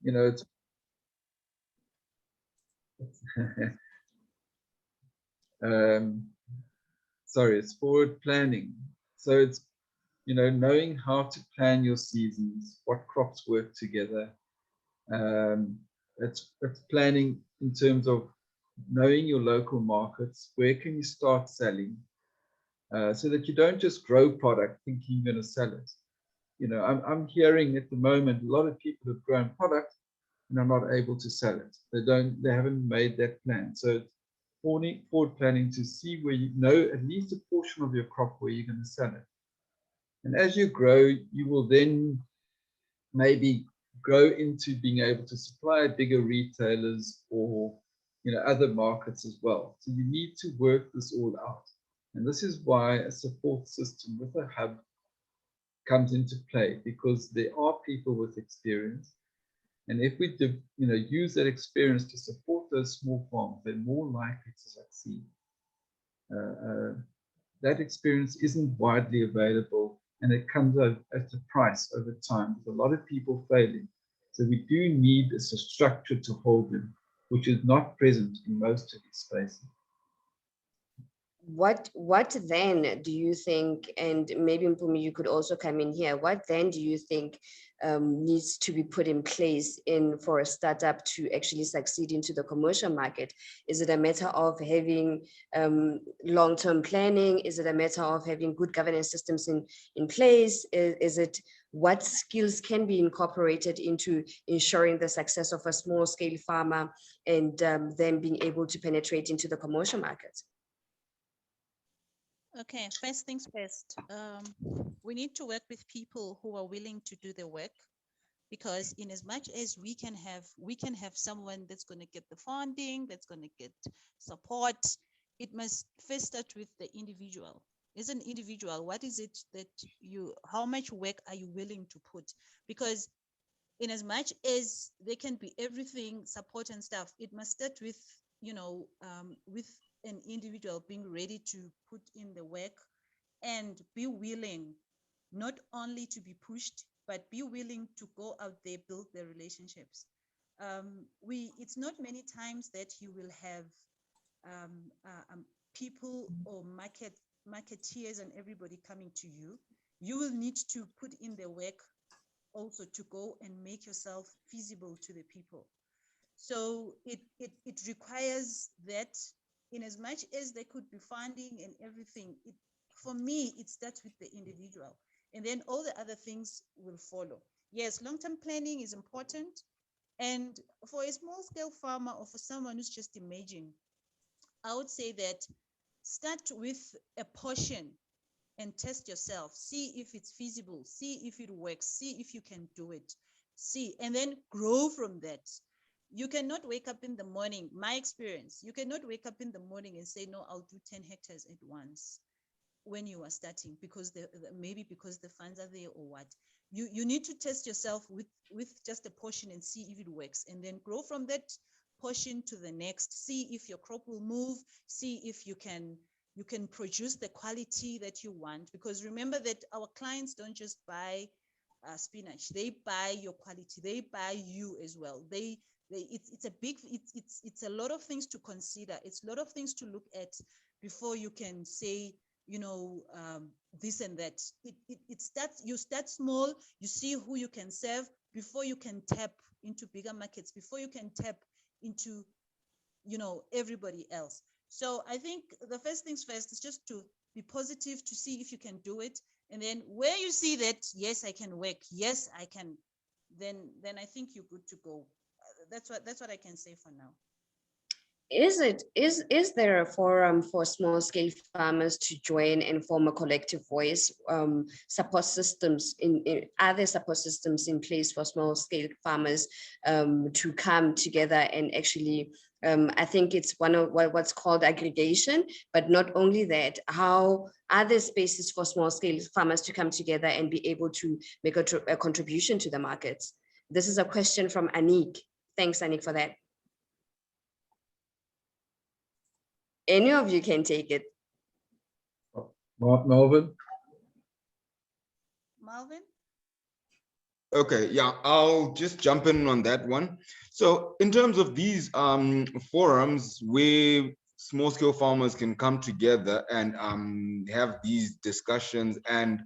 you know, sorry, it's forward planning. So it's, you know, knowing how to plan your seasons, what crops work together. It's planning in terms of knowing your local markets, where can you start selling, so that you don't just grow product thinking you're going to sell it. You know, I'm hearing at the moment a lot of people have grown product and are not able to sell it. They haven't made that plan. So it's forward planning to see where you know at least a portion of your crop where you're going to sell it. And as you grow, you will then maybe grow into being able to supply bigger retailers or, you know, other markets as well. So you need to work this all out. And this is why a support system with a hub comes into play, because there are people with experience. And if we do, you know, use that experience to support those small farms, they're more likely to succeed. That experience isn't widely available, and it comes at a price over time with a lot of people failing. So we do need a structure to hold them, which is not present in most of these spaces. What then do you think, and maybe Mpumi, you could also come in here, what then do you think needs to be put in place for a startup to actually succeed into the commercial market? Is it a matter of having long-term planning? Is it a matter of having good governance systems in place? Is it what skills can be incorporated into ensuring the success of a small-scale farmer and then being able to penetrate into the commercial market? Okay, first things first. We need to work with people who are willing to do the work, because in as much as we can have someone that's going to get the funding, that's going to get support, it must first start with the individual. As an individual, what is it that how much work are you willing to put? Because in as much as they can be everything, support and stuff, it must start with, with an individual being ready to put in the work and be willing not only to be pushed, but be willing to go out there, build their relationships. It's not many times that you will have people or marketeers and everybody coming to you. You will need to put in the work also to go and make yourself feasible to the people. So it requires that, in as much as there could be funding and everything, for me, it starts with the individual, and then all the other things will follow. Yes, long-term planning is important. And for a small-scale farmer or for someone who's just emerging, I would say that start with a portion and test yourself. See if it's feasible. See if it works. See if you can do it. And then grow from that. You cannot wake up in the morning, my experience, you cannot wake up in the morning and say, no, I'll do 10 hectares at once when you are starting, because maybe because the funds are there or what. You need to test yourself with just a portion and see if it works, and then grow from that portion to the next. See if your crop will move. See if you can produce the quality that you want, because remember that our clients don't just buy spinach, they buy your quality, they buy you as well. It's a lot of things to consider. It's a lot of things to look at before you can say, this and that. You start small, you see who you can serve before you can tap into bigger markets, before you can tap into, everybody else. So I think the first things first is just to be positive, to see if you can do it. And then where you see that, yes, I can work, yes, I can, then I think you're good to go. That's what I can say for now. Is there a forum for small scale farmers to join and form a collective voice? Support systems are there support systems in place for small scale farmers to come together and actually? I think it's one of what's called aggregation, but not only that. How are there spaces for small scale farmers to come together and be able to make a contribution to the markets? This is a question from Anik. Thanks, Anik, for that. Any of you can take it. Melvin? Malvin? Okay, yeah, I'll just jump in on that one. So in terms of these forums where small scale farmers can come together and have these discussions and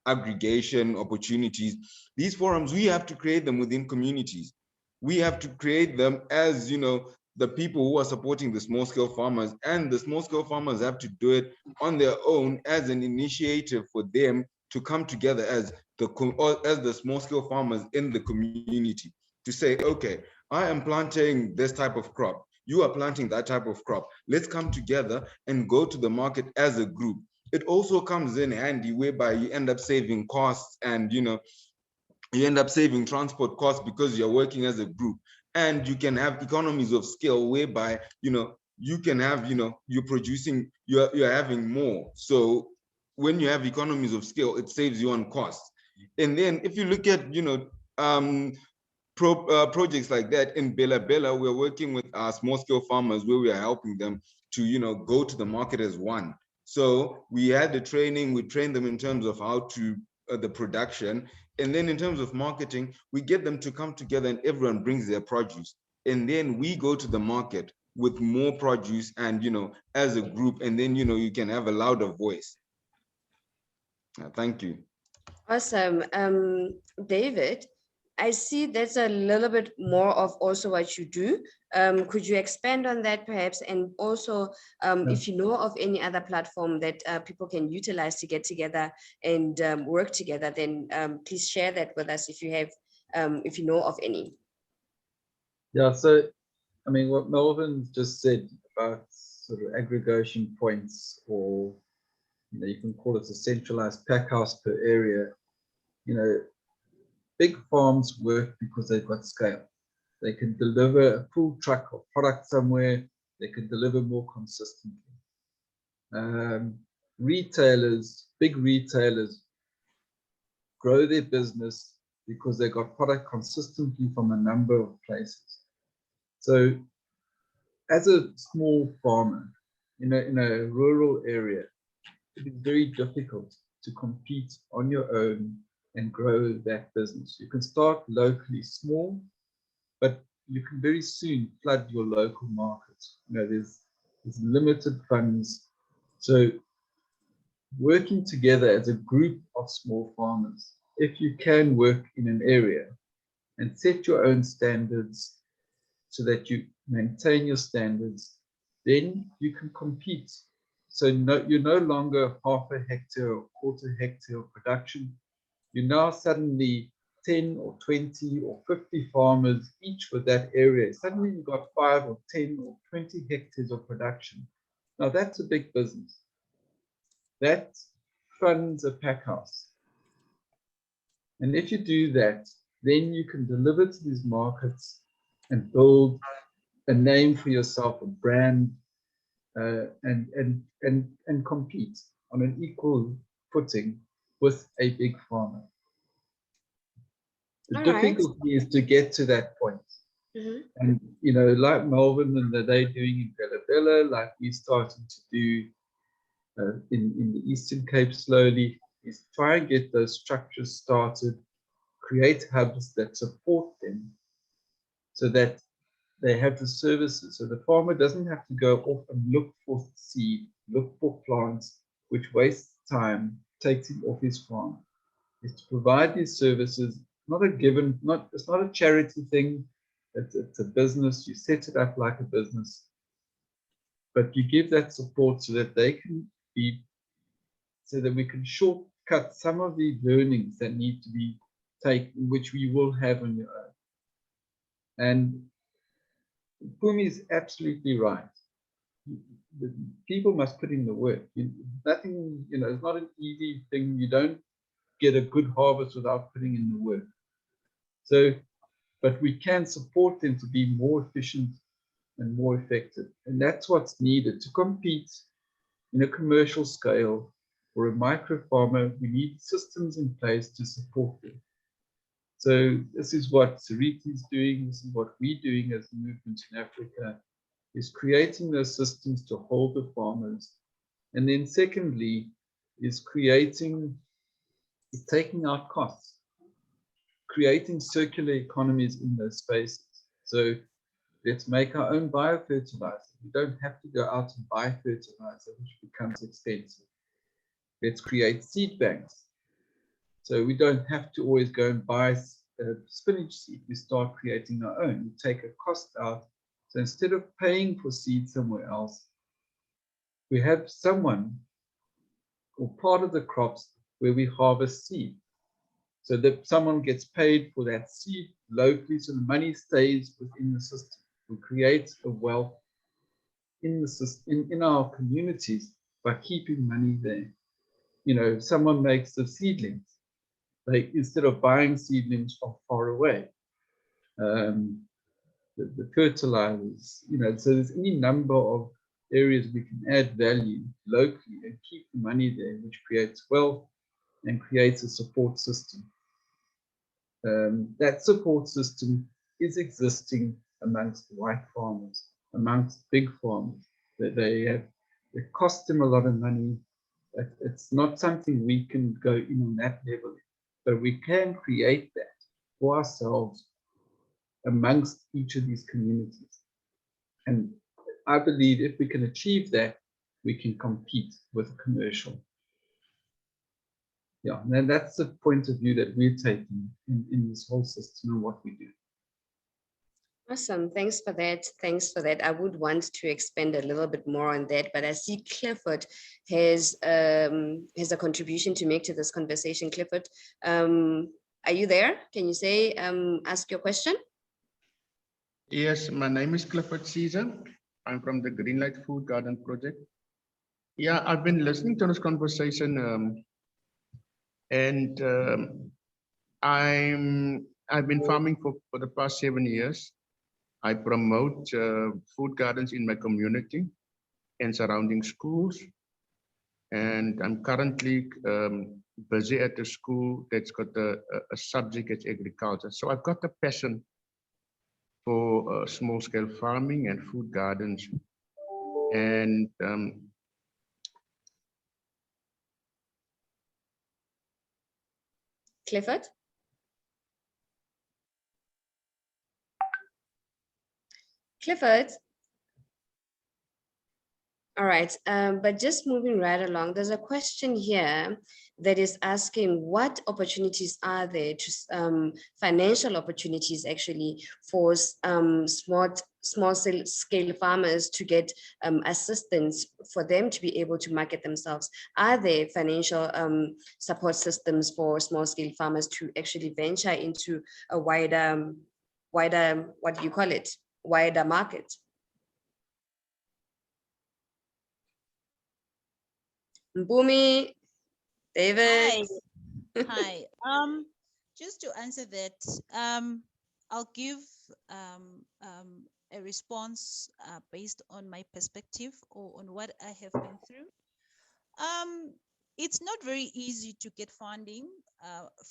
aggregation opportunities, these forums, we have to create them within communities. We have to create them as, you know, the people who are supporting the small scale farmers, and the small scale farmers have to do it on their own as an initiative for them to come together as the small scale farmers in the community to say, okay, I am planting this type of crop, you are planting that type of crop, let's come together and go to the market as a group. It also comes in handy whereby you end up saving costs, and you know, you end up saving transport costs because you're working as a group, and you can have economies of scale whereby, you know, you can have, you know, you're having more. So when you have economies of scale, it saves you on costs. And then if you look at, you know, projects like that in Bela Bela, we're working with small scale farmers where we are helping them to, you know, go to the market as one. So we had the training, we trained them in terms of how to the production, and then in terms of marketing, we get them to come together and everyone brings their produce, and then we go to the market with more produce and, you know, as a group, and then, you know, you can have a louder voice. Thank you. Awesome. David, I see that's a little bit more of also what you do. Could you expand on that perhaps? And also, if you know of any other platform that people can utilize to get together and work together, then please share that with us if you have, if you know of any. Yeah, so I mean, what Melvin just said about sort of aggregation points, or you know, you can call it a centralized pack house per area. You know, big farms work because they've got scale. They can deliver a full truck of product somewhere. They can deliver more consistently. Retailers, big retailers, grow their business because they got product consistently from a number of places. So as a small farmer in a rural area, it is very difficult to compete on your own and grow that business. You can start locally small, but you can very soon flood your local market. You know, there's limited funds. So working together as a group of small farmers, if you can work in an area and set your own standards so that you maintain your standards, then you can compete. So you're no longer half a hectare or quarter hectare of production. You're now suddenly 10 or 20 or 50 farmers, each with that area. Suddenly you've got 5 or 10 or 20 hectares of production. Now that's a big business. That funds a pack house. And if you do that, then you can deliver to these markets and build a name for yourself, a brand, and compete on an equal footing with a big farmer. The difficulty is to get to that point. And you know, like Melvin and that they're doing in Bela Bela, like we're starting to do in the Eastern Cape slowly, is try and get those structures started, create hubs that support them so that they have the services. So the farmer doesn't have to go off and look for seed, look for plants, which wastes time, takes him off his farm. Is to provide these services, not a given, it's not a charity thing, it's a business. You set it up like a business, but you give that support so that they can be, so that we can shortcut some of the learnings that need to be taken, which we will have on your own. And Pumi is absolutely right. The people must put in the work. Nothing, you know, it's not an easy thing. You don't get a good harvest without putting in the work. So, but we can support them to be more efficient and more effective. And that's what's needed to compete in a commercial scale. For a micro farmer, we need systems in place to support them. So this is what Seriti is doing. This is what we're doing as a movement in Africa, is creating those systems to hold the farmers. And then secondly, is taking out costs. creating circular economies in those spaces. So let's make our own biofertilizer. We don't have to go out and buy fertilizer, which becomes expensive. Let's create seed banks. So we don't have to always go and buy spinach seed. We start creating our own. We take a cost out. So instead of paying for seed somewhere else, we have someone or part of the crops where we harvest seed. So that someone gets paid for that seed locally, so the money stays within the system. We create a wealth in the system, in our communities by keeping money there. You know, if someone makes the seedlings, they, instead of buying seedlings from far away, the fertilizers, you know, so there's any number of areas we can add value locally and keep the money there, which creates wealth and creates a support system. That support system is existing amongst white farmers, amongst big farmers. That they have, it costs them a lot of money. It's not something we can go in on that level, but we can create that for ourselves amongst each of these communities. And I believe if we can achieve that, we can compete with commercial. Yeah, and that's the point of view that we're taking in this whole system and what we do. Awesome. Thanks for that. Thanks for that. I would want to expand a little bit more on that, but I see Clifford has a contribution to make to this conversation. Clifford, are you there? Can you say, ask your question? Yes, my name is Clifford Caesar. I'm from the Greenlight Food Garden Project. Yeah, I've been listening to this conversation, and I've been farming for the past 7 years. I promote food gardens in my community and surrounding schools. And I'm currently busy at a school that's got a subject as agriculture. So I've got a passion for small scale farming and food gardens. And Clifford? Clifford? All right, but just moving right along, there's a question here that is asking what opportunities are there to financial opportunities actually for small scale farmers to get assistance for them to be able to market themselves. Are there financial support systems for small scale farmers to actually venture into a wider, what do you call it, wider market? Mpumi, David. Hi. Just to answer that, I'll give a response based on my perspective or on what I have been through. It's not very easy to get funding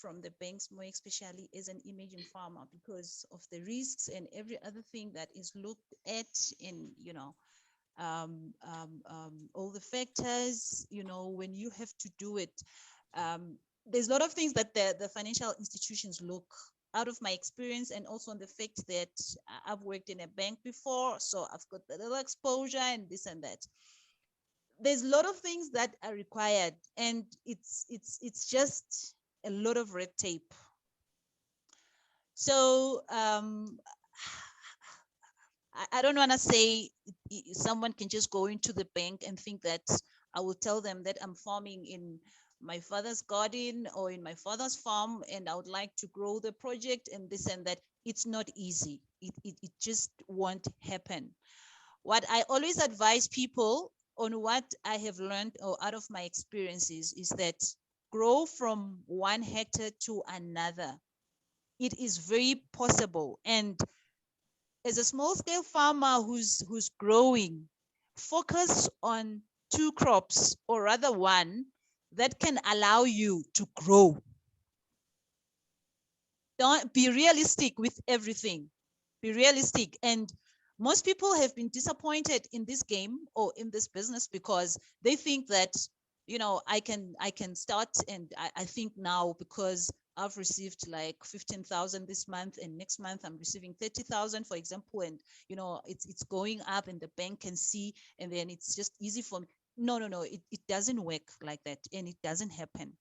from the banks, more especially as an emerging farmer, because of the risks and every other thing that is looked at in, you know, all the factors, you know, when you have to do it. There's a lot of things that the financial institutions look, out of my experience and also on the fact that I've worked in a bank before, so I've got a little exposure and this and that. There's a lot of things that are required, and it's just a lot of red tape. So I don't want to say someone can just go into the bank and think that I will tell them that I'm farming in my father's garden or in my father's farm and I would like to grow the project and this and that. It's not easy. It just won't happen. What I always advise people on what I have learned or out of my experiences is that grow from 1 hectare to another. It is very possible. And as a small scale farmer who's growing, focus on 2 crops, or rather 1, that can allow you to grow. Don't be realistic with everything. Be realistic. And most people have been disappointed in this game or in this business because they think that, you know, I can start, and I think now because I've received like 15,000 this month, and next month I'm receiving 30,000, for example, and you know it's going up, and the bank can see, and then it's just easy for me. No, it doesn't work like that, and it doesn't happen.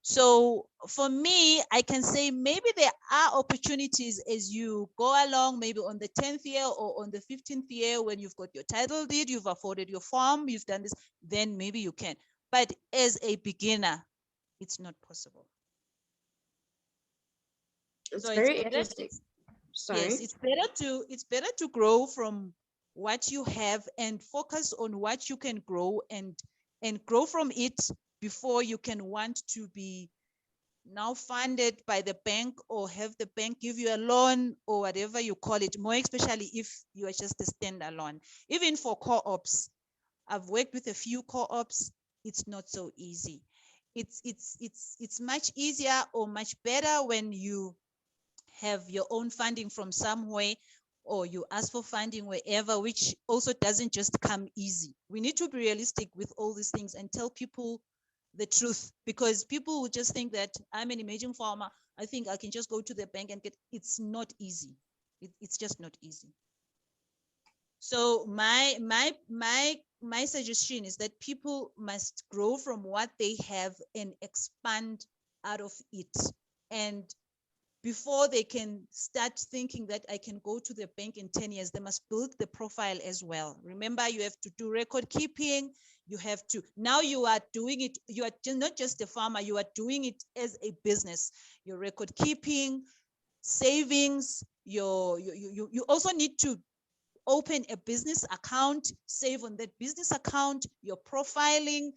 So for me, I can say maybe there are opportunities as you go along, maybe on the 10th year or on the 15th year, when you've got your title deed, you've afforded your farm, you've done this, then maybe you can. But as a beginner, it's not possible. It's So very interesting. yes, Sorry. it's better to grow from what you have and focus on what you can grow and grow from it before you can want to be now funded by the bank or have the bank give you a loan or whatever you call it, more especially if you are just a standalone. Even for co-ops, I've worked with a few co-ops, it's not so easy. It's much easier or much better when you have your own funding from somewhere, or you ask for funding wherever, which also doesn't just come easy. We need to be realistic with all these things and tell people the truth, because people will just think that I'm an emerging farmer, I think I can just go to the bank and get. It's not easy. It's just not easy. So my suggestion is that people must grow from what they have and expand out of it. And before they can start thinking that I can go to the bank in 10 years, they must build the profile as well. Remember, you have to do record keeping. You have to, now you are doing it. You are not just a farmer, you are doing it as a business. Your record keeping, savings, you also need to open a business account, save on that business account, your profiling.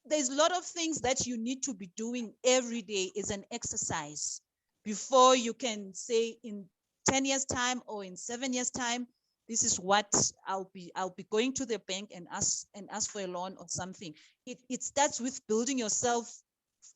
There's a lot of things that you need to be doing every day as an exercise before you can say in 10 years time or in 7 years time, this is what I'll be going to the bank and ask for a loan or something. It starts with building yourself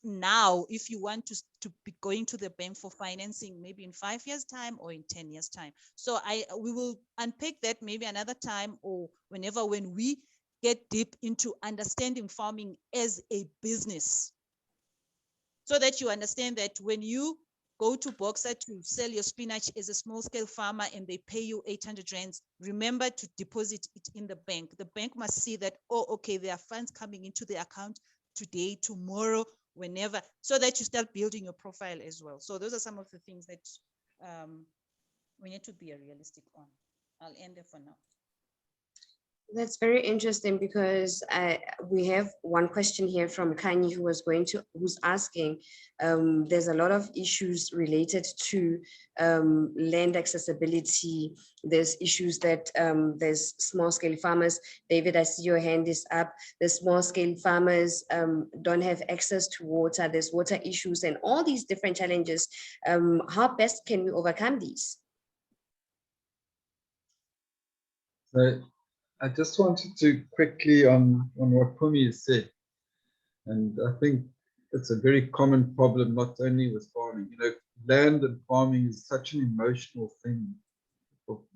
now if you want to be going to the bank for financing, maybe in 5 years time or in 10 years time. So we will unpack that maybe another time, or whenever, when we get deep into understanding farming as a business, so that you understand that when you go to Boxer to sell your spinach as a small scale farmer and they pay you 800 rands, remember to deposit it in the bank. The bank must see that, oh, okay, there are funds coming into the account today, tomorrow, whenever, so that you start building your profile as well. So those are some of the things that we need to be realistic on. I'll end there for now. That's very interesting, because we have one question here from Kanye who's asking, there's a lot of issues related to land accessibility. There's issues that there's small scale farmers. David, I see your hand is up. The small scale farmers don't have access to water. There's water issues and all these different challenges. How best can we overcome these? So I just wanted to quickly on what Pumi has said, and I think it's a very common problem, not only with farming. You know, land and farming is such an emotional thing.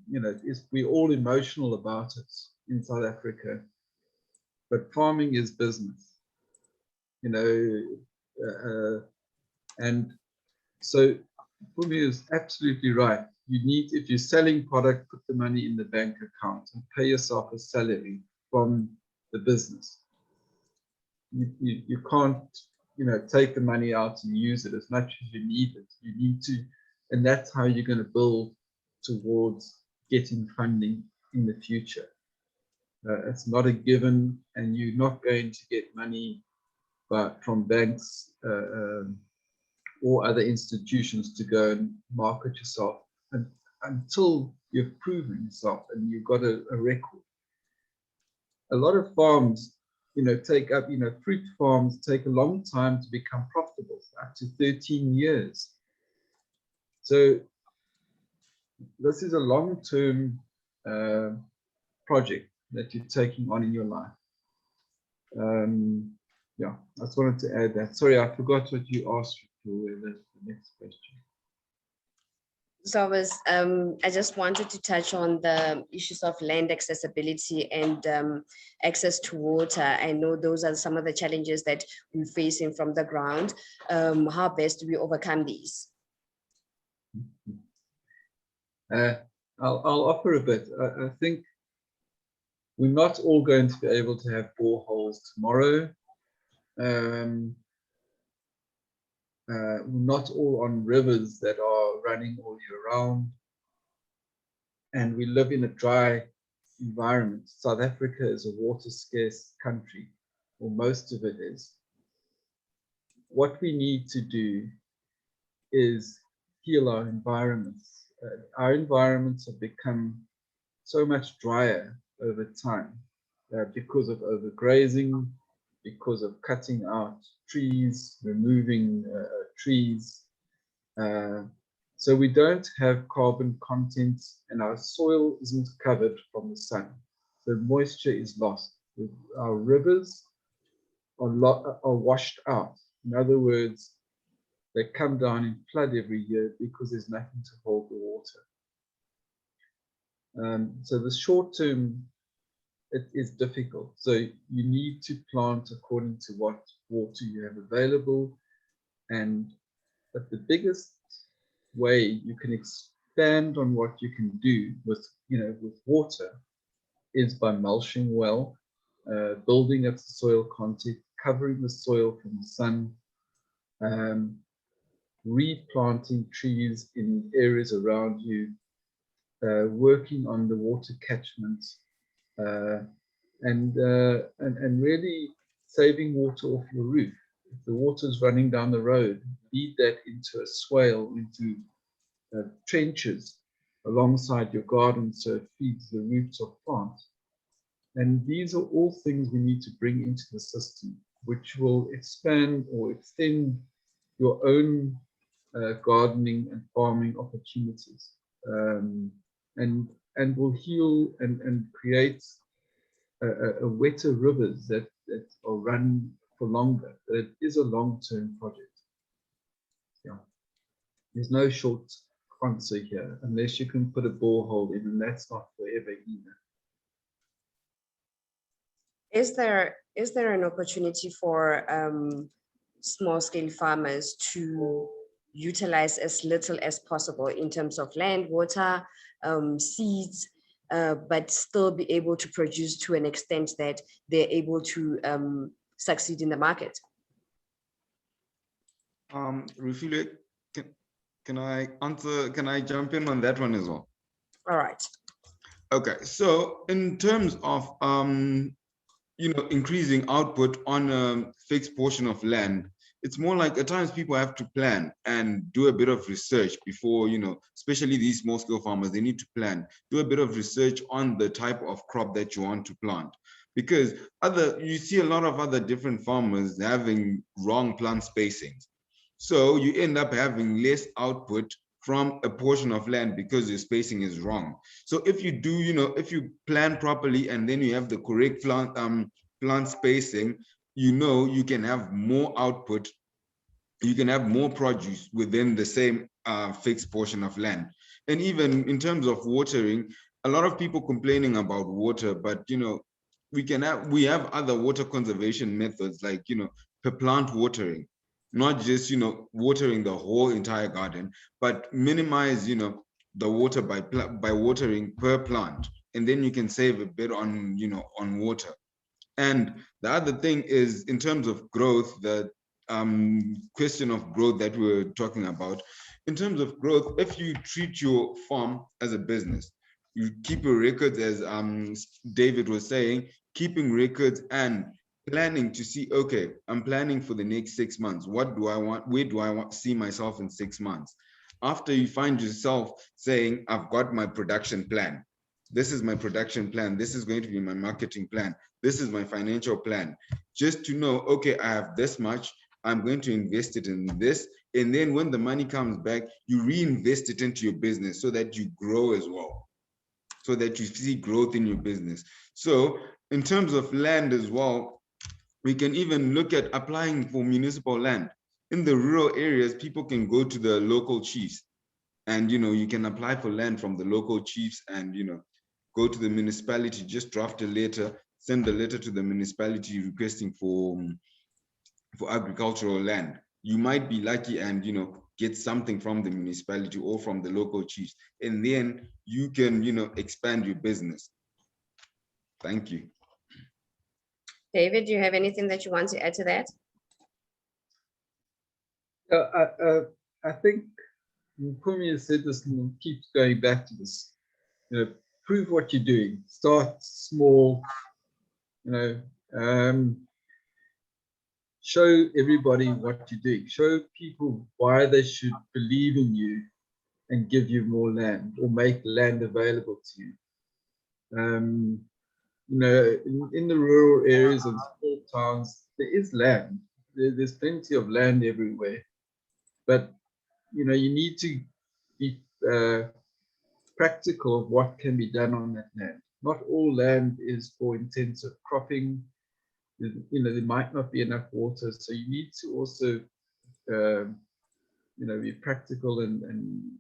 You know, we're all emotional about it in South Africa, but farming is business. You know, and so Pumi is absolutely right. You need, if you're selling product, put the money in the bank account and pay yourself a salary from the business. You can't, you know, take the money out and use it as much as you need it. You need to, and that's how you're going to build towards getting funding in the future. It's not a given, and you're not going to get money from banks or other institutions to go and market yourself until you've proven yourself and you've got a record. A lot of farms, you know, fruit farms take a long time to become profitable, up to 13 years. So this is a long-term project that you're taking on in your life. Yeah, I just wanted to add that. Sorry, I forgot what you asked for the next question. So I just wanted to touch on the issues of land accessibility and access to water. I know those are some of the challenges that we're facing from the ground. How best do we overcome these? I'll offer a bit. I think we're not all going to be able to have boreholes tomorrow. We're not all on rivers that are running all year round. And we live in a dry environment. South Africa is a water scarce country, or most of it is. What we need to do is heal our environments. Our environments have become so much drier over time because of overgrazing, because of cutting out trees, removing trees. So we don't have carbon content and our soil isn't covered from the sun. So moisture is lost. Our rivers are washed out. In other words, they come down in flood every year because there's nothing to hold the water. So the short term, it is difficult. So you need to plant according to what water you have available. But the biggest way you can expand on what you can do with water is by mulching well, building up the soil content, covering the soil from the sun, replanting trees in areas around you, working on the water catchments, and really saving water off your roof. If the water is running down the road, feed that into a swale, into trenches alongside your garden so it feeds the roots of plants. And these are all things we need to bring into the system, which will expand or extend your own gardening and farming opportunities, and will heal and create a wetter rivers that are run for longer. It is a long-term project. Yeah, there's no short answer here unless you can put a borehole in, and that's not forever either. Is there an opportunity for small-scale farmers to utilize as little as possible in terms of land, water, seeds, but still be able to produce to an extent that they're able to succeed in the market? Rufile, can I answer? Can I jump in on that one as well? All right. Okay, so in terms of increasing output on a fixed portion of land, it's more like at times people have to plan and do a bit of research before, especially these small scale farmers, they need to plan, do a bit of research on the type of crop that you want to plant. Because you see a lot of other different farmers having wrong plant spacings. So you end up having less output from a portion of land because your spacing is wrong. So if you do, if you plan properly and then you have the correct plant spacing, you can have more output, you can have more produce within the same fixed portion of land. And even in terms of watering, a lot of people complaining about water, but we have other water conservation methods like per plant watering, not just watering the whole entire garden, but minimize the water by watering per plant, and then you can save a bit on on water. And the other thing is, in terms of growth, the question of growth that we were talking about, in terms of growth, if you treat your farm as a business, you keep your records, as David was saying, keeping records and planning to see, okay, I'm planning for the next 6 months. What do I want? Where do I want to see myself in 6 months? After you find yourself saying, I've got my production plan. This is my production plan. This is going to be my marketing plan. This is my financial plan. Just to know, okay, I have this much. I'm going to invest it in this. And then when the money comes back, you reinvest it into your business so that you grow as well, so that you see growth in your business. So in terms of land as well, we can even look at applying for municipal land. In the rural areas, people can go to the local chiefs And, you can apply for land from the local chiefs and, go to the municipality, just draft a letter, send a letter to the municipality requesting for agricultural land. You might be lucky and, get something from the municipality or from the local chiefs. And then you can, expand your business. Thank you. David, do you have anything that you want to add to that? I think Mpumi has said this and keeps going back to this. Prove what you're doing. Start small. Show everybody what you're doing. Show people why they should believe in you and give you more land or make land available to you. In the rural areas and small towns, there is land. There's plenty of land everywhere. But, you need to be practical of what can be done on that land. Not all land is for intensive cropping. There might not be enough water. So you need to also, be practical and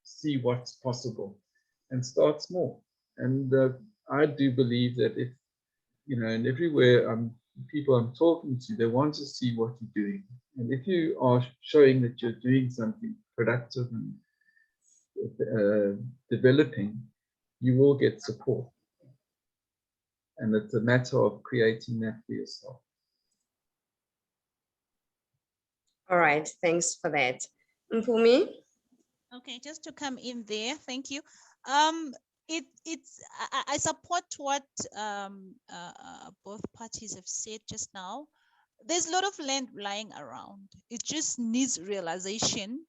see what's possible and start small. And I do believe that if, and everywhere people I'm talking to, they want to see what you're doing. And if you are showing that you're doing something productive and developing, you will get support. And it's a matter of creating that for yourself. All right, thanks for that. Mpumi? Okay, just to come in there, thank you. I support what both parties have said just now. There's a lot of land lying around. It just needs realization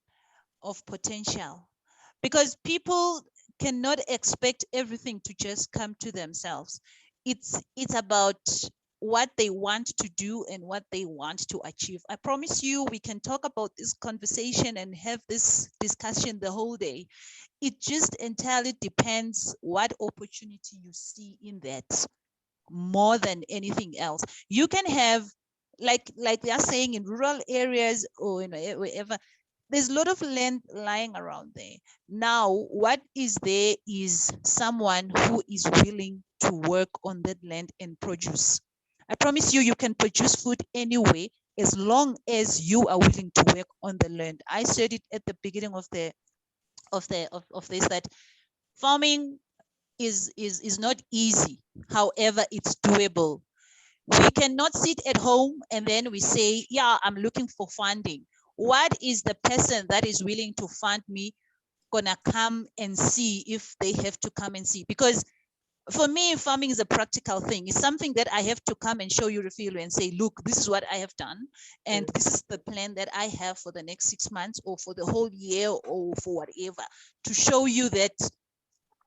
of potential, because people cannot expect everything to just come to themselves. It's about what they want to do and what they want to achieve. I promise you, we can talk about this conversation and have this discussion the whole day. It just entirely depends what opportunity you see in that more than anything else. You can have, like they are saying, in rural areas or wherever, there's a lot of land lying around there. Now, what is there is someone who is willing to work on that land and produce. I promise you, you can produce food anyway, as long as you are willing to work on the land. I said it at the beginning of this, that farming is not easy. However, it's doable. We cannot sit at home and then we say, yeah, I'm looking for funding. What is the person that is willing to fund me gonna come and see if they have to come and see? Because for me, farming is a practical thing. It's something that I have to come and show you, Refilo, and say, look, this is what I have done. And this is the plan that I have for the next 6 months or for the whole year or for whatever, to show you that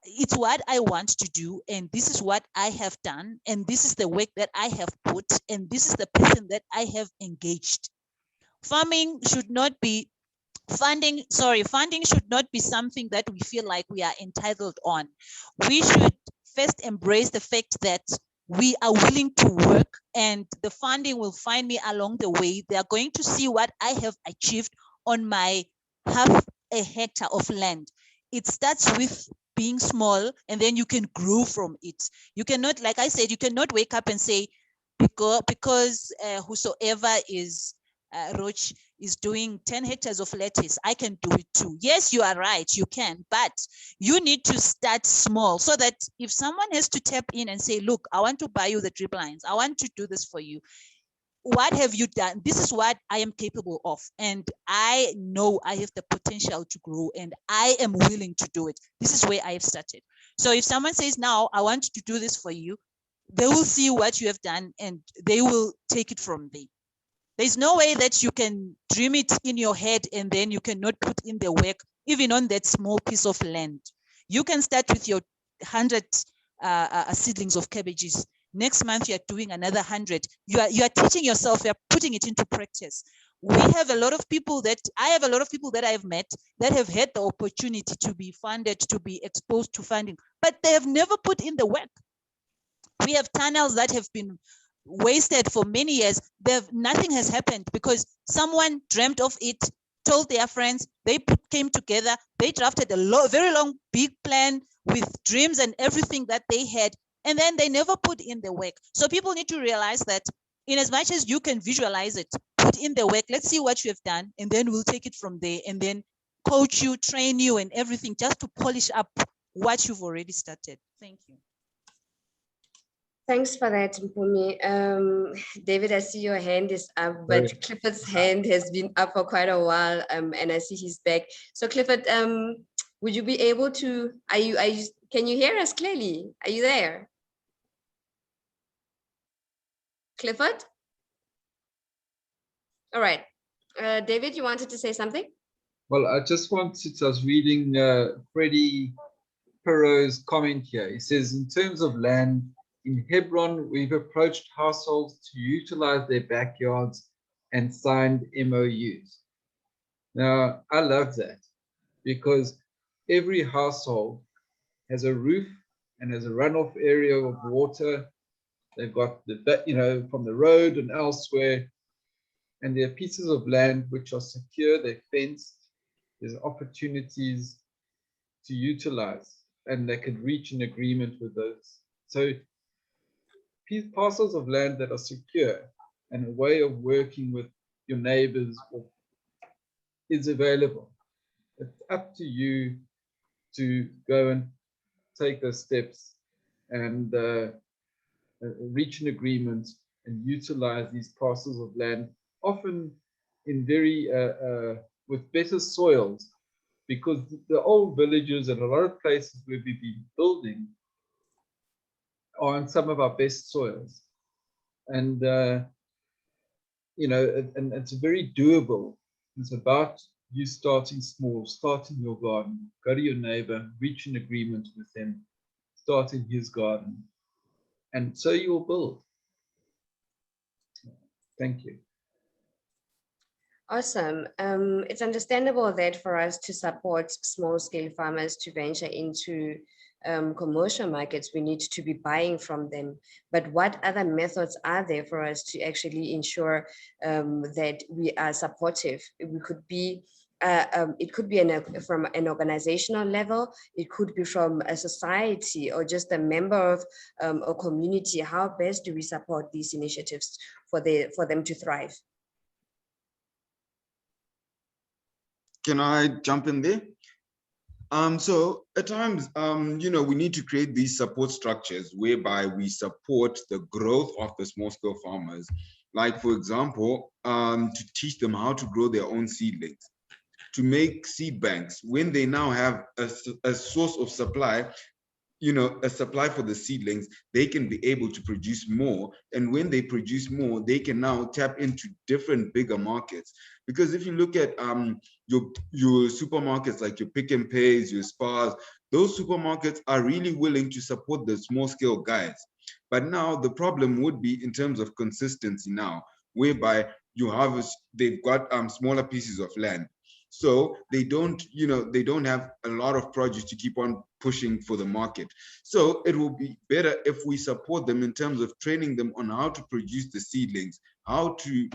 it's what I want to do, and this is what I have done, and this is the work that I have put, and this is the person that I have engaged. Farming should not be funding should not be something that we feel like we are entitled on. We should first embrace the fact that we are willing to work, and the funding will find me along the way. They are going to see what I have achieved on my half a hectare of land. It starts with being small, and then you can grow from it. You cannot, like I said, you cannot wake up and say, because whosoever is Roach is doing 10 hectares of lettuce, I can do it too. Yes, you are right, you can, but you need to start small, so that if someone has to tap in and say, look, I want to buy you the drip lines, I want to do this for you, what have you done? This is what I am capable of, and I know I have the potential to grow, and I am willing to do it. This is where I have started. So if someone says, now I want to do this for you, they will see what you have done and they will take it from there. There's no way that you can dream it in your head and then you cannot put in the work, even on that small piece of land. You can start with your 100 seedlings of cabbages. Next month, you're doing another 100. You are teaching yourself, you're putting it into practice. I have a lot of people that I have met that have had the opportunity to be funded, to be exposed to funding, but they have never put in the work. We have tunnels that have been wasted for many years. Nothing has happened because someone dreamt of it, told their friends, they came together, they drafted a very long, big plan with dreams and everything that they had, and then they never put in the work. So people need to realize that in as much as you can visualize it, put in the work, let's see what you have done, and then we'll take it from there and then coach you, train you and everything just to polish up what you've already started. Thank you. Thanks for that, Mpumi. David, I see your hand is up, but Right. Clifford's hand has been up for quite a while, and I see he's back. So Clifford, would you be able to, can you hear us clearly? Are you there? Clifford? All right. David, you wanted to say something? Well, I just wanted, I was reading Freddie Perot's comment here. He says, in terms of land, in Hebron, we've approached households to utilize their backyards and signed MOUs. Now, I love that because every household has a roof and has a runoff area of water. They've got the, you know, from the road and elsewhere, and there are pieces of land which are secure, they're fenced, there's opportunities to utilize, and they could reach an agreement with those. So parcels of land that are secure and a way of working with your neighbors is available. It's up to you to go and take those steps and reach an agreement and utilize these parcels of land, often in very with better soils, because the old villages and a lot of places where we've been building are on some of our best soils, and you know, and it's very doable. It's about you starting small, starting your garden, go to your neighbor, reach an agreement with him, start in his garden, and so you will build. Thank you. Awesome. It's understandable that for us to support small scale farmers to venture into commercial markets, we need to be buying from them. But what other methods are there for us to actually ensure that we are supportive? We could be it could be from an organizational level, it could be from a society or just a member of a community. How best do we support these initiatives for them to thrive? Can I jump in there? So at times, you know, we need to create these support structures whereby we support the growth of the small scale farmers. Like, for example, to teach them how to grow their own seedlings, to make seed banks when they now have a source of supply, you know, a supply for the seedlings, they can be able to produce more. And when they produce more, they can now tap into different bigger markets. Because if you look at your supermarkets, like your Pick and Pays, your Spars, those supermarkets are really willing to support the small scale guys. But now the problem would be in terms of consistency now, whereby you have, they've got smaller pieces of land. So they don't, you know, they don't have a lot of produce to keep on pushing for the market. So it will be better if we support them in terms of training them on how to produce the seedlings, how to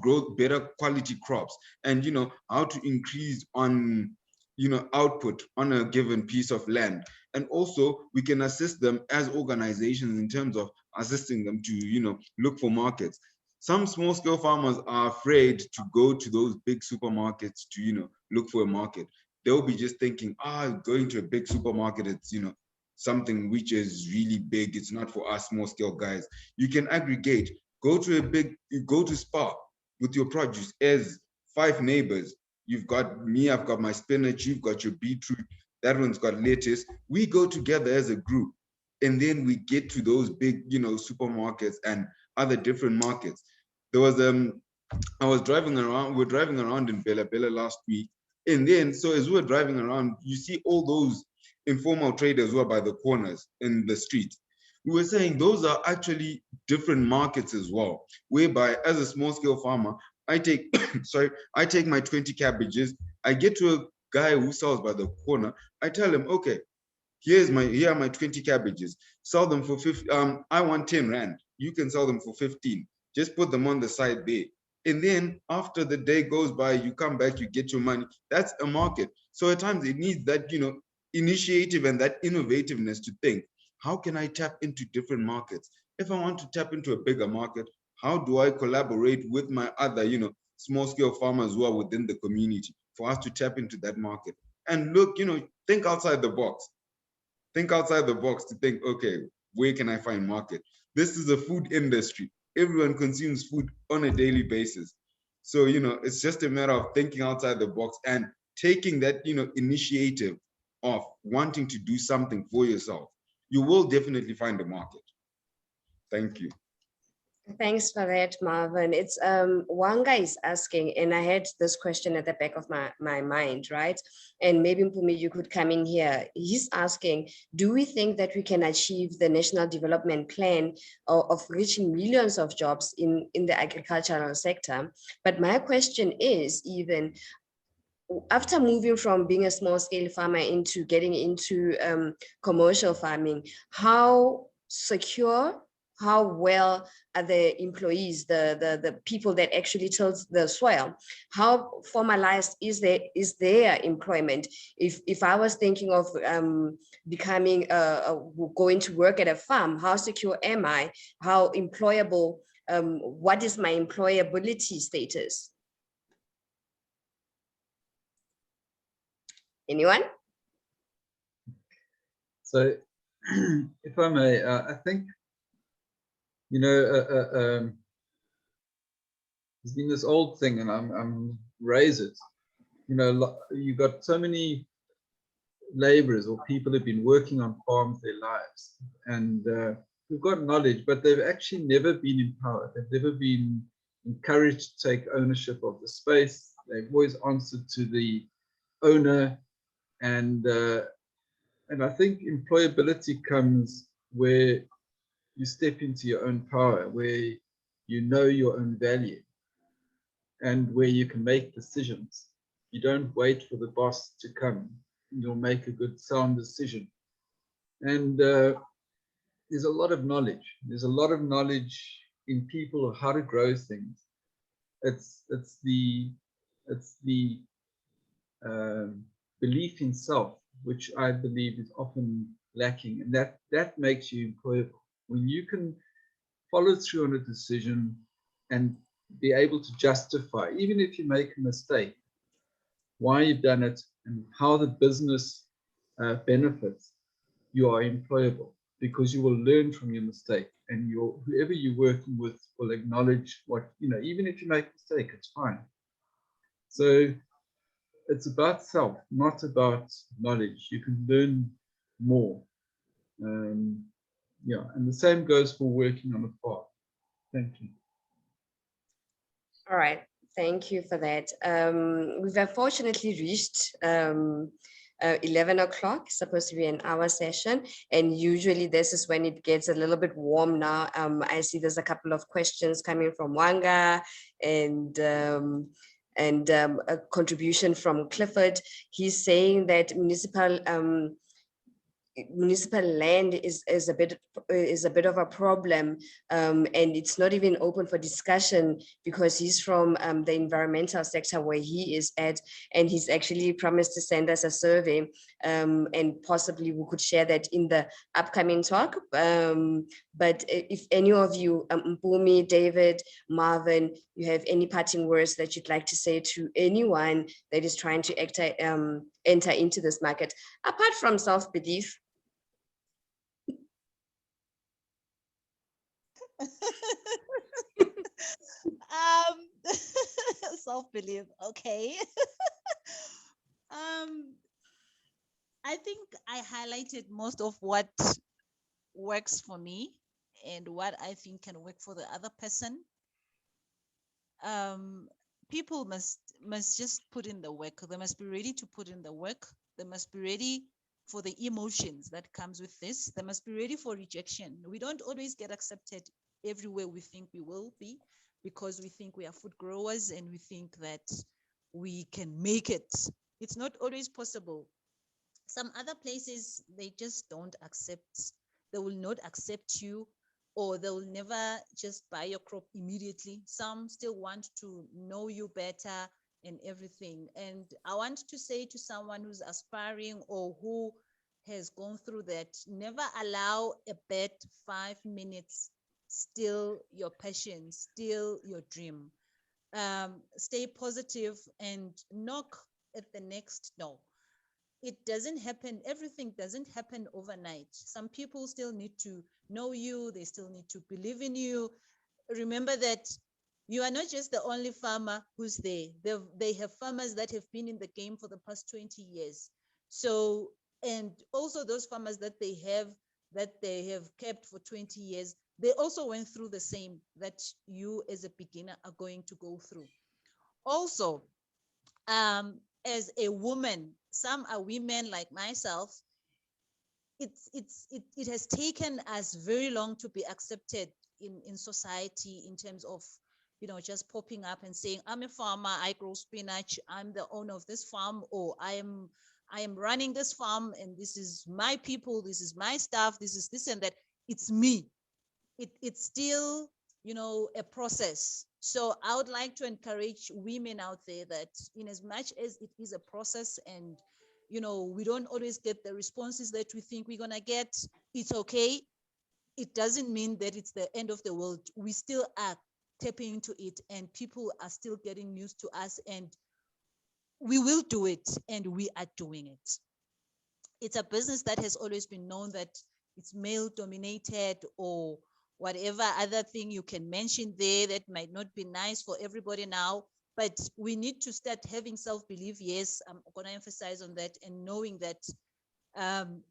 grow better quality crops, and, you know, how to increase on, you know, output on a given piece of land. And also we can assist them as organizations in terms of assisting them to, you know, look for markets. Some small scale farmers are afraid to go to those big supermarkets to, you know, look for a market. They'll be just thinking, going to a big supermarket, it's, you know, something which is really big. It's not for us small scale guys. You can aggregate, go to Spar with your produce as 5 neighbors. You've got me, I've got my spinach, you've got your beetroot, that one's got lettuce. We go together as a group, and then we get to those big, you know, supermarkets and other different markets. There was I was driving around, we're driving around in Bella Bella last week. And then, so as we were driving around, you see all those informal traders who are by the corners in the street. We were saying those are actually different markets as well, whereby as a small scale farmer, I take, I take my 20 cabbages, I get to a guy who sells by the corner, I tell him, okay, here are my 20 cabbages, sell them for 50, I want 10 Rand, you can sell them for 15, just put them on the side there. And then after the day goes by, you come back, you get your money. That's a market. So at times it needs that, initiative and that innovativeness to think, how can I tap into different markets? If I want to tap into a bigger market, how do I collaborate with my other, small scale farmers who are within the community for us to tap into that market? And look, think outside the box. Think outside the box to think, okay, where can I find market? This is a food industry. Everyone consumes food on a daily basis. So, it's just a matter of thinking outside the box and taking that, initiative of wanting to do something for yourself. You will definitely find a market. Thank you. Thanks for that, Marvin. It's Wanga is asking, and I had this question at the back of my mind, right? And maybe Mpumi, you could come in here. He's asking, do we think that we can achieve the national development plan of reaching millions of jobs in the agricultural sector? But my question is, even after moving from being a small scale farmer into getting into commercial farming, how secure, how well are the employees, the people that actually tills the soil, how formalized is their employment? If I was thinking of becoming going to work at a farm, how secure am I? How employable? What is my employability status? Anyone? So, if I may, I think, there's been this old thing, and I'm raise it. You've got so many laborers or people who've been working on farms their lives, and who've got knowledge, but they've actually never been empowered. They've never been encouraged to take ownership of the space. They've always answered to the owner, and I think employability comes where you step into your own power, where you know your own value, and where you can make decisions. You don't wait for the boss to come. You'll make a good, sound decision. And there's a lot of knowledge. There's a lot of knowledge in people of how to grow things. It's the belief in self, which I believe is often lacking, and that makes you employable. When you can follow through on a decision and be able to justify, even if you make a mistake, why you've done it and how the business benefits, you are employable, because you will learn from your mistake, and whoever you're working with will acknowledge what, even if you make a mistake, it's fine. So it's about self, not about knowledge. You can learn more. Yeah, and the same goes for working on a farm. Thank you. All right, thank you for that. We've unfortunately reached 11 o'clock, supposed to be an hour session, and usually this is when it gets a little bit warm now. I see there's a couple of questions coming from Wanga, and a contribution from Clifford. He's saying that municipal land is a bit of a problem, and it's not even open for discussion, because he's from the environmental sector where he is at, and he's actually promised to send us a survey, and possibly we could share that in the upcoming talk. But if any of you, Mpumi, David, Marvin, you have any parting words that you'd like to say to anyone that is trying to enter into this market, apart from self-belief. Self-belief, okay. I think I highlighted most of what works for me and what I think can work for the other person. People must just put in the work. They must be ready to put in the work. They must be ready for the emotions that comes with this. They must be ready for rejection. We don't always get accepted everywhere we think we will be, because we think we are food growers and we think that we can make it. It's not always possible. Some other places, they just don't accept. They will not accept you or they'll never just buy your crop immediately. Some still want to know you better and everything. And I want to say to someone who's aspiring or who has gone through that, never allow a bad 5 minutes steal your passion, steal your dream. Stay positive and knock at the next door. It doesn't happen, everything doesn't happen overnight. Some people still need to know you, they still need to believe in you. Remember that you are not just the only farmer who's there. They have farmers that have been in the game for the past 20 years. So, and also those farmers that they have kept for 20 years, they also went through the same that you as a beginner are going to go through. Also, as a woman, some are women like myself, it has taken us very long to be accepted in society in terms of, just popping up and saying, I'm a farmer, I grow spinach, I'm the owner of this farm, or I am running this farm, and this is my people, this is my staff, this is this and that. It's me. It's still, a process. So I would like to encourage women out there that in as much as it is a process, and we don't always get the responses that we think we're gonna get, it's okay. It doesn't mean that it's the end of the world. We still are tapping into it, and people are still getting news to us, and we will do it, and we are doing it. It's a business that has always been known that it's male dominated, or whatever other thing you can mention there that might not be nice for everybody now. But we need to start having self-belief. Yes, I'm going to emphasize on that, and knowing that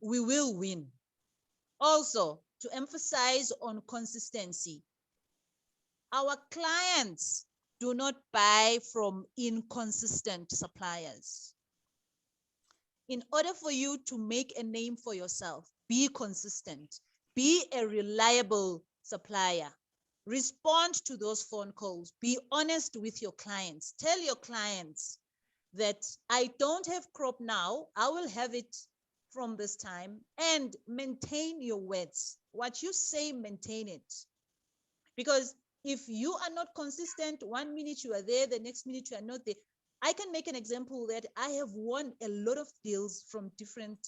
we will win. Also, to emphasize on consistency. Our clients do not buy from inconsistent suppliers. In order for you to make a name for yourself, be consistent, be a reliable supplier. Respond to those phone calls. Be honest with your clients. Tell your clients that I don't have crop now. I will have it from this time, and maintain your words. What you say, maintain it. Because if you are not consistent, 1 minute you are there, the next minute you are not there. I can make an example that I have won a lot of deals from different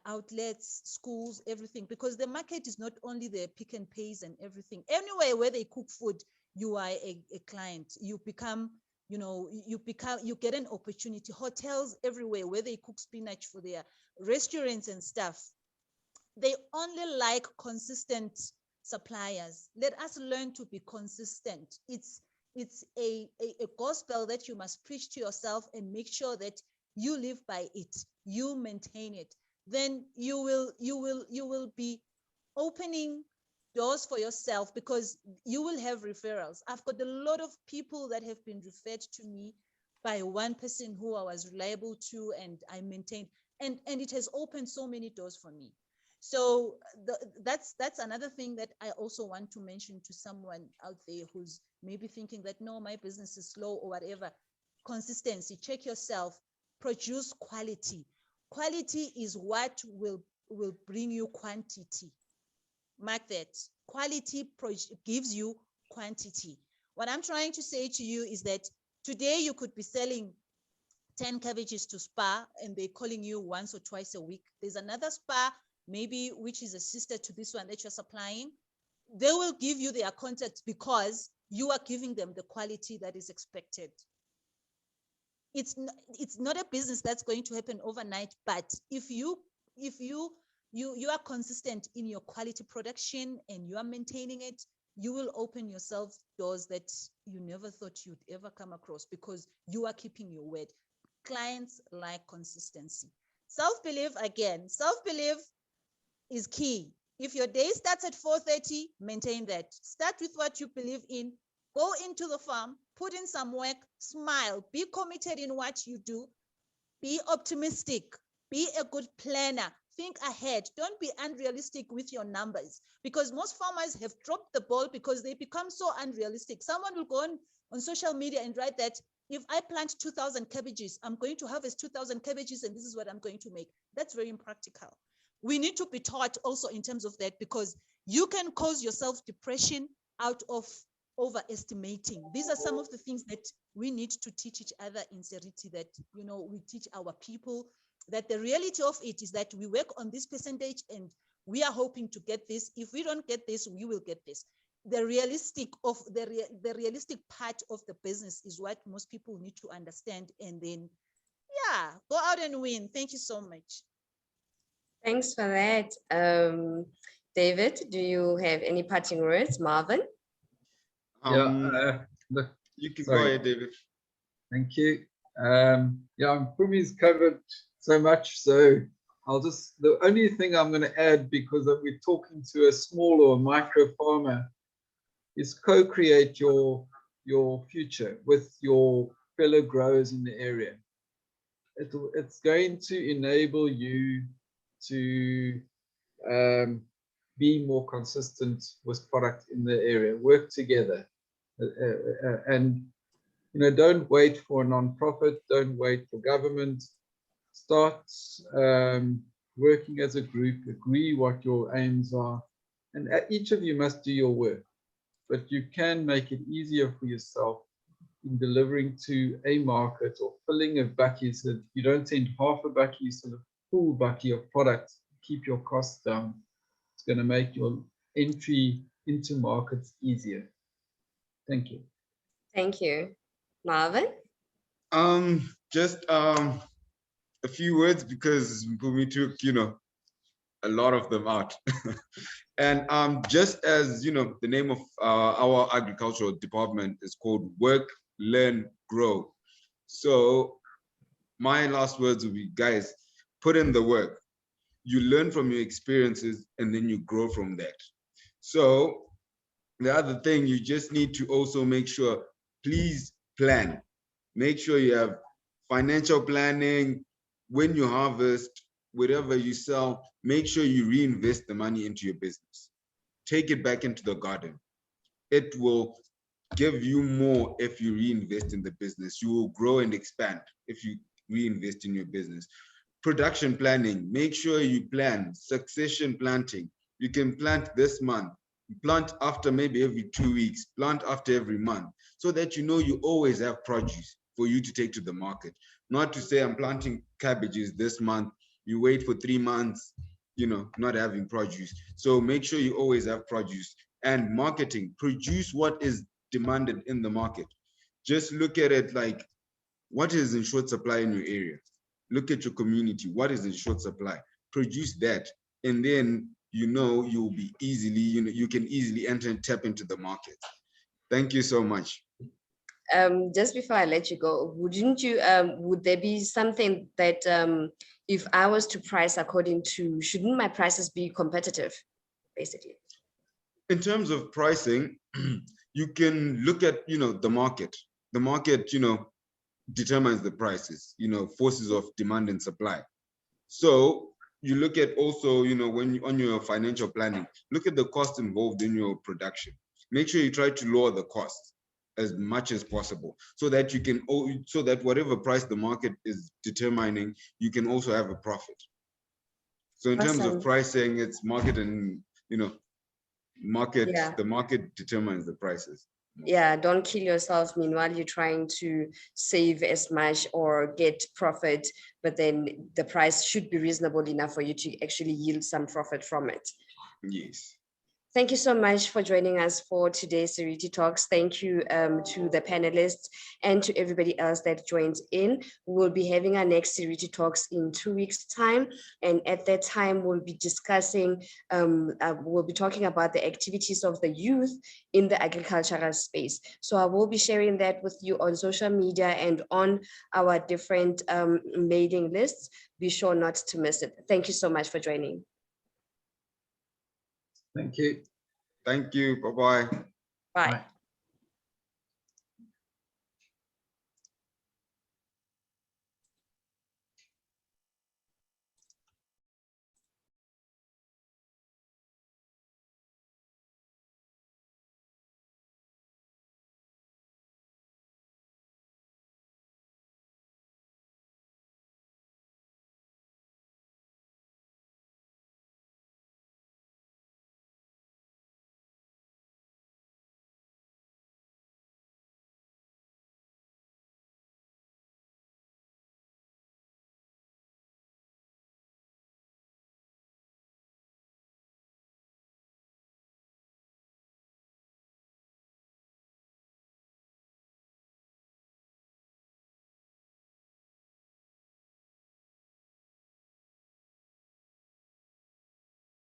outlets, schools, everything, because the market is not only the pick and pays and everything. Anywhere where they cook food, you are a client. You become, you get an opportunity. Hotels everywhere where they cook spinach for their restaurants and stuff. They only like consistent suppliers. Let us learn to be consistent. It's a gospel that you must preach to yourself, and make sure that you live by it, you maintain it. Then you will be opening doors for yourself, because you will have referrals. I've got a lot of people that have been referred to me by one person who I was reliable to, and I maintained, and it has opened so many doors for me. So that's another thing that I also want to mention to someone out there who's maybe thinking that, no, my business is slow or whatever. Consistency. Check yourself. Produce quality. Quality is what will bring you quantity. Mark that. Quality gives you quantity. What I'm trying to say to you is that today you could be selling 10 cabbages to Spar, and they're calling you once or twice a week. There's another Spar, maybe, which is a sister to this one that you're supplying. They will give you their contact because you are giving them the quality that is expected. It's not a business that's going to happen overnight, but if you are consistent in your quality production and you are maintaining it, you will open yourself doors that you never thought you'd ever come across, because you are keeping your word. Clients like consistency. Self-belief, again, self-belief is key. If your day starts at 4:30, maintain that. Start with what you believe in. Go into the farm, put in some work, smile, be committed in what you do, be optimistic, be a good planner, think ahead. Don't be unrealistic with your numbers, because most farmers have dropped the ball because they become so unrealistic. Someone will go on social media and write that if I plant 2,000 cabbages, I'm going to harvest 2,000 cabbages, and this is what I'm going to make. That's very impractical. We need to be taught also in terms of that, because You can cause yourself depression out of overestimating. These are some of the things that we need to teach each other in Seriti, that, you know, we teach our people that the reality of it is that we work on this percentage and we are hoping to get this. If we don't get this, we will get this. The realistic part of the business is what most people need to understand, and then, yeah, go out and win. Thank you so much. Thanks for that. David, do you have any parting words? Marvin? Look, You can go sorry. ahead, David. Thank you. Yeah, Pumi's covered so much, so the only thing I'm going to add, because we're talking to a small or micro farmer, is co-create your future with your fellow growers in the area. It's going to enable you to be more consistent with product in the area. Work together, and don't wait for a non-profit. Don't wait for government. Start working as a group. Agree what your aims are, and each of you must do your work. But you can make it easier for yourself in delivering to a market or filling a bakkie, so that you don't send half a bakkie, sort of full bakkie of product. Keep your costs down. It's going to make your entry into markets easier. Thank you. Thank you. Marvin? Just a few words, because Mpumi took, a lot of them out. And just as the name of our agricultural department is called Work, Learn, Grow. So my last words will be, guys, put in the work. You learn from your experiences and then you grow from that. So the other thing, you just need to also make sure, please plan. Make sure you have financial planning. When you harvest, whatever you sell, make sure you reinvest the money into your business. Take it back into the garden. It will give you more if you reinvest in the business. You will grow and expand if you reinvest in your business. Production planning, make sure you plan. Succession planting, you can plant this month, plant after maybe every 2 weeks, plant after every month, so that you always have produce for you to take to the market. Not to say I'm planting cabbages this month, you wait for 3 months, not having produce. So make sure you always have produce. And marketing, produce what is demanded in the market. Just look at it like, what is in short supply in your area? Look at your community, what is in short supply? Produce that, and then you'll be easily, you can easily enter and tap into the market. Thank you so much. Just before I let you go, would there be something that if I was to price according to, shouldn't my prices be competitive, basically? In terms of pricing, you can look at, the market. The market, determines the prices, forces of demand and supply. So you look at also, when you, on your financial planning, look at the cost involved in your production. Make sure you try to lower the cost as much as possible, so that you can, so that whatever price the market is determining, you can also have a profit. So in terms of pricing, it's market and, market, Yeah. The market determines the prices. Yeah, don't kill yourself. Meanwhile, you're trying to save as much or get profit, but then the price should be reasonable enough for you to actually yield some profit from it. Yes. Thank you so much for joining us for today's Seriti Talks. Thank you to the panelists and to everybody else that joined in. We'll be having our next Seriti Talks in 2 weeks' time. And at that time, we'll be discussing, we'll be talking about the activities of the youth in the agricultural space. So I will be sharing that with you on social media and on our different mailing lists. Be sure not to miss it. Thank you so much for joining. Thank you. Thank you. Bye-bye. Bye.